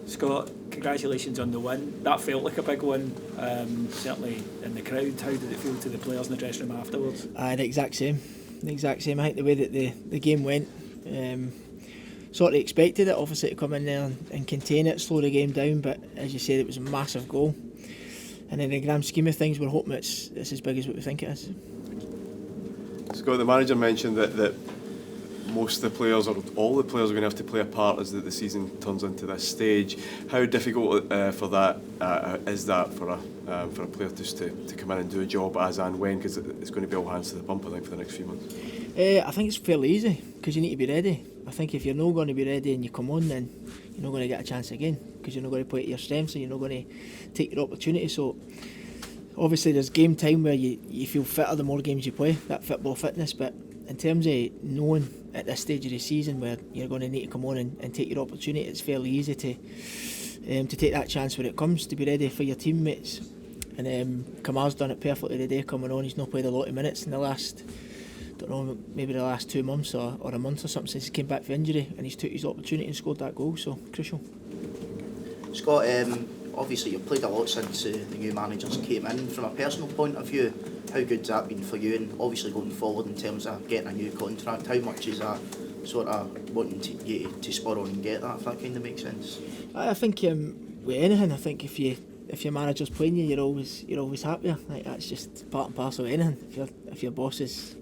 Scott, congratulations on the win. That felt like a big win, certainly in the crowd. How did it feel to the players in the dressing room afterwards? The exact same. I think the way that the game went, sort of expected it obviously to come in there and contain it, slow the game down, but as you said, it was a massive goal. And in the grand scheme of things, we're hoping it's as big as what we think it is. Scott, the manager mentioned that most of the players, or all the players, are going to have to play a part as the season turns into this stage. How difficult for that is that for a player just to come in and do a job as and when, because it's going to be all hands to the pump, I think, for the next few months? I think it's fairly easy because you need to be ready. I think if you're not going to be ready and you come on, then you're not going to get a chance again because you're not going to play to your strengths and you're not going to take your opportunity. So obviously there's game time where you feel fitter the more games you play, that football fitness, but in terms of knowing at this stage of the season where you're going to need to come on and take your opportunity, it's fairly easy to take that chance when it comes, to be ready for your teammates. And Kamar's done it perfectly today coming on. He's not played a lot of minutes in the last, don't know, maybe the last 2 months or a month or something since he came back from injury, and he's took his opportunity and scored that goal, so crucial. Scott, obviously you've played a lot since the new managers came in. From a personal point of view, how good's that been for you, and obviously going forward in terms of getting a new contract, how much is that sort of wanting to spur on and get that, if that kind of makes sense? I think with anything, I think if your manager's playing you, you're always happier. Like, that's just part and parcel of anything. If your boss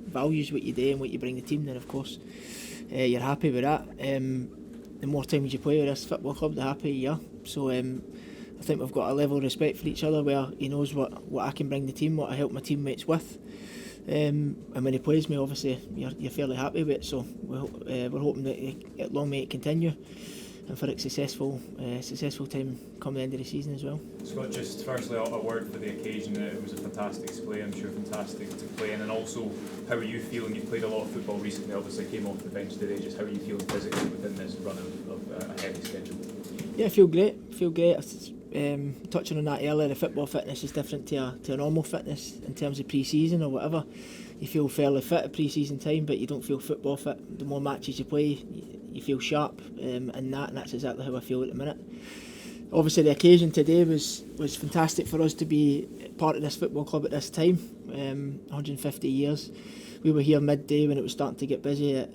values what you do and what you bring the team, then of course you're happy with that. The more times you play with this football club, the happier you are. So I think we've got a level of respect for each other where he knows what I can bring the team, what I help my teammates with. And when he plays me, obviously you're fairly happy with it. So we're hoping that long may it continue, and for a successful time come the end of the season as well. Scott, just firstly a word for the occasion. It was a fantastic display, I'm sure fantastic to play in, and also how are you feeling? You've played a lot of football recently, obviously came off the bench today. Just how are you feeling physically within this run of a heavy schedule? Yeah, I feel great. Touching on that earlier, the football fitness is different to a normal fitness in terms of pre-season or whatever. You feel fairly fit at pre-season time, but you don't feel football fit. The more matches you play, you feel sharp, and that's exactly how I feel at the minute. Obviously the occasion today was fantastic for us to be part of this football club at this time, 150 years. We were here midday when it was starting to get busy,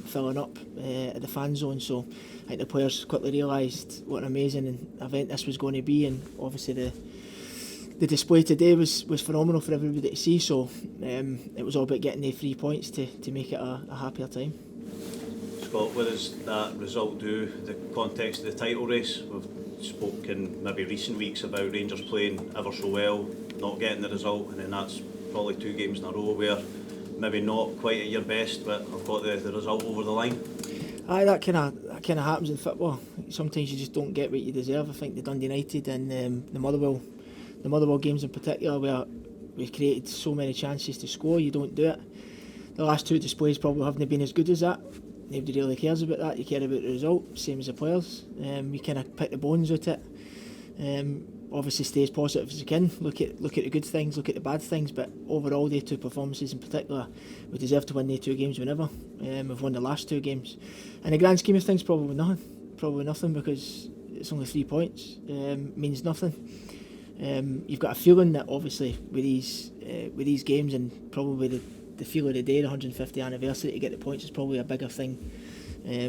filling up at the fan zone, so I think the players quickly realised what an amazing event this was going to be, and obviously the display today was phenomenal for everybody to see, so it was all about getting the 3 points to make it a happier time. Scott, what does that result do in the context of the title race? We've spoken maybe recent weeks about Rangers playing ever so well, not getting the result, and then that's probably 2 games in a row where maybe not quite at your best, but I've got the result over the line. Aye, that kind of happens in football. Sometimes you just don't get what you deserve. I think the Dundee United and the Motherwell games in particular, where we've created so many chances to score, you don't do it. The last 2 displays probably haven't been as good as that. Nobody really cares about that. You care about the result, same as the players. We kind of pick the bones out it. Obviously stay as positive as you can, look at the good things, look at the bad things, but overall the 2 performances in particular, we deserve to win the 2 games whenever. We've won the last 2 games. In the grand scheme of things, probably nothing because it's only 3 points, means nothing. You've got a feeling that obviously with these games and probably the feel of the day, the 150th anniversary, to get the points is probably a bigger thing,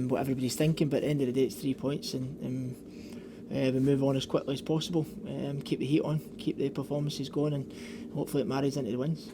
what everybody's thinking, but at the end of the day it's 3 points, and we move on as quickly as possible, keep the heat on, keep the performances going, and hopefully it marries into the wins.